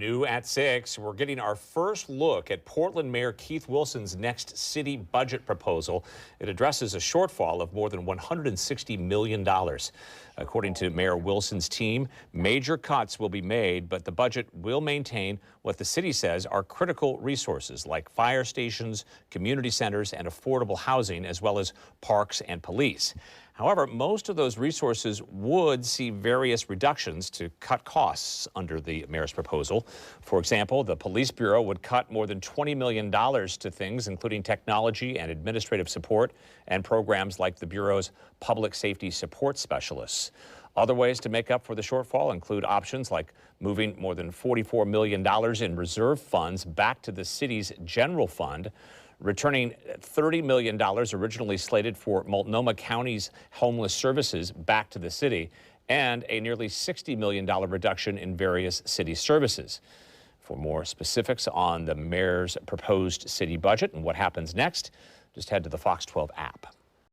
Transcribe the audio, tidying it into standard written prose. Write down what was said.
New at 6, we're getting our first look at Portland Mayor Keith Wilson's next city budget proposal. It addresses a shortfall of more than $160 million. According to Mayor Wilson's team, major cuts will be made, but the budget will maintain what the city says are critical resources like fire stations, community centers, and affordable housing, as well as parks and police. However, most of those resources would see various reductions to cut costs under the mayor's proposal. For example, the police bureau would cut more than $20 million to things including technology and administrative support and programs like the bureau's public safety support specialists. Other ways to make up for the shortfall include options like moving more than $44 million in reserve funds back to the city's general fund, returning $30 million originally slated for Multnomah County's homeless services back to the city, and a nearly $60 million reduction in various city services. For more specifics on the mayor's proposed city budget and what happens next, just head to the Fox 12 app.